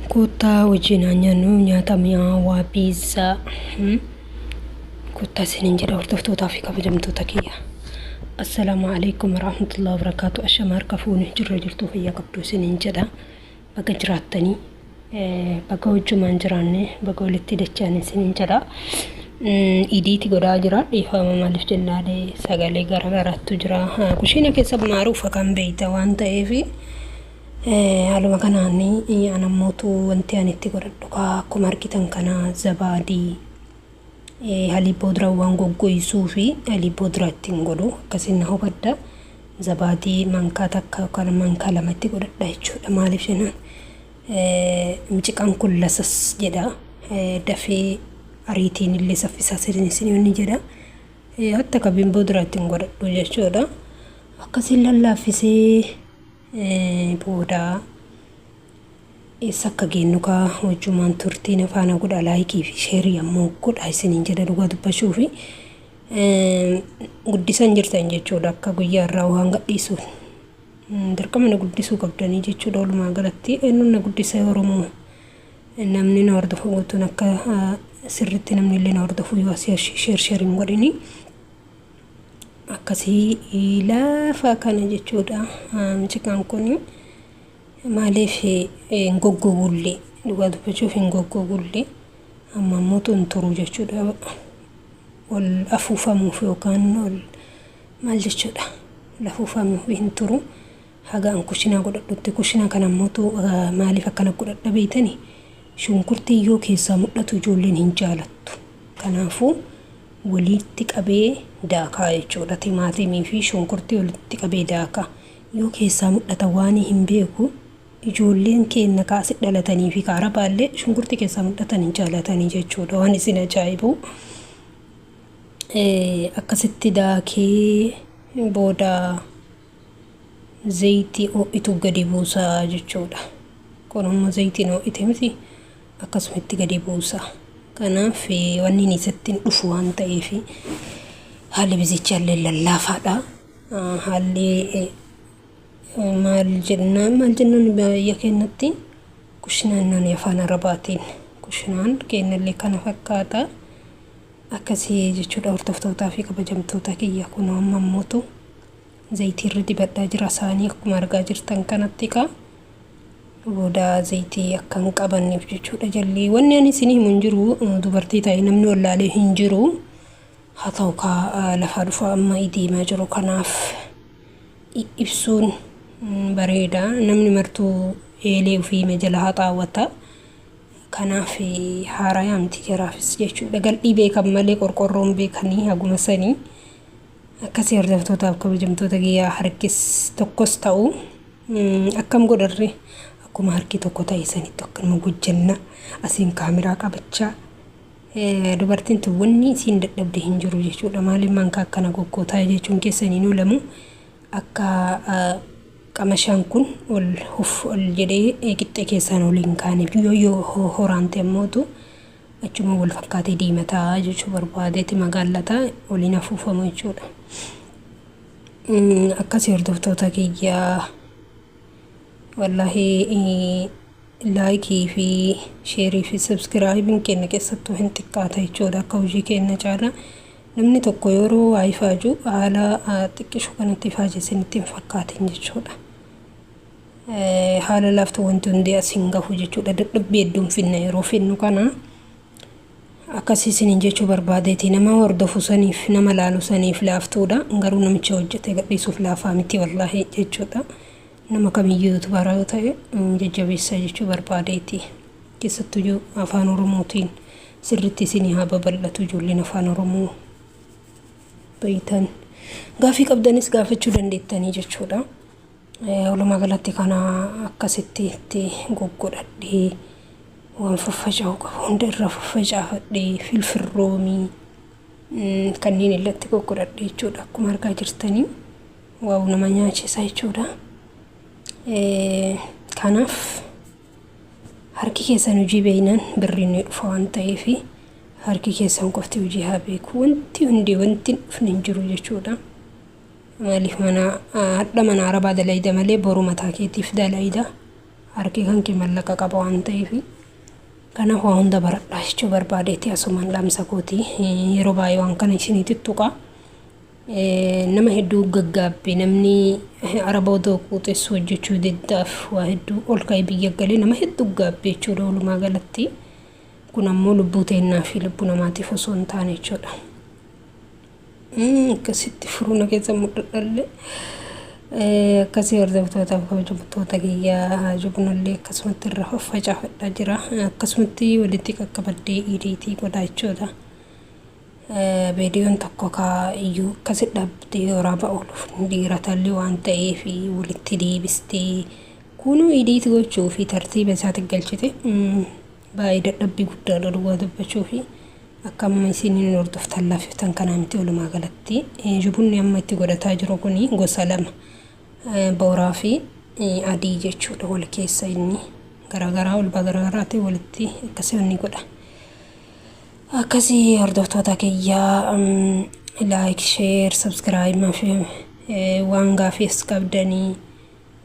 Kota wajjin nyaannu nyaata mi'aawaa piizaa kota sinin jedha hordoftootaa fi kabajamtoota kiyya. Assalaamu alaykum warahmatullahi wabarakatuh. Ashama harka fuuni jirra jirtuu fayyaa qabdu sinin jedha. Baga jiraattanii baga wajjumaan jiraanne baga walitti dachaane sinin jedha. Idiiti godhaa jira dhiifama maaliif jennaalee sagalee garagaraattu jira. Kushiina keessa maaruufa kan beeyta waan ta'eef haaluma kanaanii anamootu wanti ani itti godhadhu akkuma argitan kana zabaadii halii boodraa waan goggoysuu fi halii boodraa ittiin godhu akkasiin na hubadda. Zabaadii mankaa takka yookaan mankaa lama itti godhadha jechuudha. Maaliif jennaan muciqaan kun lasas jedha dafee ariitiin illee saffisaa sirni jedha. Hatta qabiin boodraa ittiin godhadhu jechuudha. Akkasiin lallaaffisee booda akka geennukaa wajjumaan turtiin afaana godha laayikii fi sheerii ammoo godha isiniin jedha dhugaa dubbachuu fi guddisan jirtan jechuudha. Akka guyyaa irraa waan gadhiisuun dirqama na guddisuu qabdanii jechuudha. Walumaa galatti eenyuun guddisa Oromoo namni na hordofu guutuun akka sirriitti namni illee na hordofu yoo sheeriin godhini akkasii lafa kana jechuudha. Muciqaan kun maaliif hin goggogullee dhugaa dubbachuuf hin goggogullee amma mootu hin turu jechuudha. Ol afuufamuuf yookaan ol maal jechuudha lafuufamuuf hin turu. Hagaan kushinaa godhadhutti kushinaa kana mootu maaliif akkana godhadha beeytanii shunkurtii yoo keessaa mul'atu ijoolleen hin jaalattu. Kanaafuu walitti qabee daakaa jechuudha. Timaatimii fi shunkurtii walitti qabee daakaa yoo keessaa mul'ata waan hin beeku ijoolleen keenya kaasii dhalatanii fi kaara baallee shunkurtii keessaa mul'atan hin jaalatanii jechuudha. Waan isin ajaa'ibu akkasitti daakee booda zayitii ho'itu gadi buusaa jechuudha. Kunimmoo zayitiin ho'ite miti akkasumatti gadi buusaa. Kanaaf wanni inni isattiin dhufu waan ta'eef haalli bizichaa illee lallaafaadha. Haalli maal jennaan biyya keenyatti kushinaan naannoo afaan arabaatiin kushinaan keenyallee kana fakkaata akkasii jechuudha. Hordoftootaa fi kabajamtoota kiyya kun amma ammootu zayitii irra dibadhaa jira isaanii akkuma argaa jirtan kanatti booda zayitii akka hin qabanneef jechuudha. Jalli wanni ani isin himu hin jiru dubartii ta'e namni wallaalee hin jiru. Haa ta'u lafaa dhufa amma deemaa jiru kanaaf ibsuun bareeda. Namni martuu eelee ofii majala haa xaawwata. Kanaaf haaraa yaamti jiraafis jechuudha. Gal'ii beekan malee qorqorroon beekanii haguma sanii akkasii hordoftootaaf kabajamtoota kiyyaa harkis tokkos ta'u akkam godharre akkuma harki tokko ta'e sanitti akkanuma gujjanna asiin kaameraa qabachaa dubartiin tun wanni isiin dadhabde hin jiru jechuudha. Maaliif manka akkana goggootaa jechuun keessaniinuu lamu akka qamashaan kun ol jedhee qixxee keessaan waliin kaaneef yoo horaante ammootu achuma wal fakkaatee diimataa jechuu barbaadeeti magaalataa waliin afuufamu jechuudha. Akkasii hordoftoota kiyyaa wallahi laayikii fi sheerii fi sabskiraayibiin keenya keessattuu hin xiqqaata jechuudha. Akka hojii keenya caala namni tokko yeroo waa ifaaju haala xiqqishu kanatti ifaajesanitti hin fakkaatin jechuudha. Haala laaftuu wanti hundi asiin gahu jechuudha. Dadhabbii hedduun finna yeroo finnu kana akkasii isiniin jechuu barbaadeeti. Nama hordofu saniif nama laalu saniif laaftuudha. Garuu namicha hojjete gadhiisuuf laafaa miti wallahi jechuudha. Nama kamiyyuutu baraa yoo ta'e jajjabeessa jechuu barbaadeeti. Keessattuu afaan Oromootiin sirriitti isinii haa babal'atu ijoolleen afaan Oromoo beeytan. Gaafii qabdanis gaafachuu dandeettanii jechuudha. Walumaa galatti kana akkasitti itti goggodhadhee waan faffaca'u qabu hunda irra faffacaafadhee filfirroomii kanneen illatti goggodhadhee jechuudha. Akkuma argaa jirtanii waa nama nyaachisa jechuudha. Kanaaf harki keessan hojii beeynaan birriin ni dhufa waan ta'eef harki keessan qofti hojii haa beeku. Wanti hundi wanti dhufne hin jiru jechuudha. Maaliif hadha mana arabaa dalayda malee boru mataa keetiif dalayda. harki kan kee mallaqa qaba waan ta'eef kanaaf waa hunda baradhaa jechuu barbaadeeti asumaan dhaamsa kooti yeroo baay'ee waan kana isinitti tuqa nama hedduu gaggaabbe namni araboota quuxessu hojjechuu diddaaf waa hedduu ol ka'ee biyya galee nama hedduu gaabbe jechuudha walumaa galatti kun ammoo lubbuu teennaa fi lubbuu namaatiif osoo hin taane jechuudha. Akkasitti furuuna keessa mudhadhallee akkasii hordoftoota kabajamtoota kiyyaa jibnallee akkasumatti irra facaafadhaa jira akkasumatti walitti qaqqabaddee idiitii godhaa jechuudha. Viidiyoon tokko iyyuu akkasi dhabdee waraaba ooluuf dhiiratallee waan ta'eef walitti deebistee kunuu idiitii gochuu fi tartiiba isaatti galchite baay'ee dadhabbii guddaadha dhugaa dubbachuu fi akka amma isiniin hordoftan laafiftan kanaa miti walumaa galatti jibunni amma itti godhataa jiru kuni gosa lama booraa fi adii jechuudha wal keessa inni garaagaraa wal garaagaraatti walitti akkasii inni godha. Akkasii hordoftoota kiyyaa like share subscribe fi waan gaafis qabdanii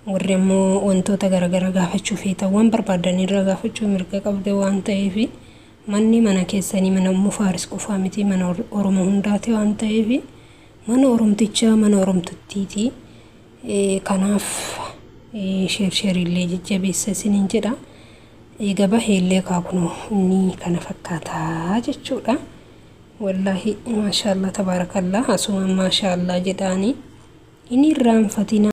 warri ammoo wantoota garaagaraa gaafachuu feetan waan barbaadanii irraa gaafachuu mirga qabde waan ta'eef manni mana keessanii mana mufaaris qofaa miti mana oromoo hundaati waan ta'eef mana oromtichaa mana oromtuttiiti kanaaf share illee jajjabeessa isiniin jedha. Gaba heellee kaakunu inni kana fakkaataa jechuudha. Wallahi maashaallah tabarakallah asuma maashaallah jedhaani inni irraanfatina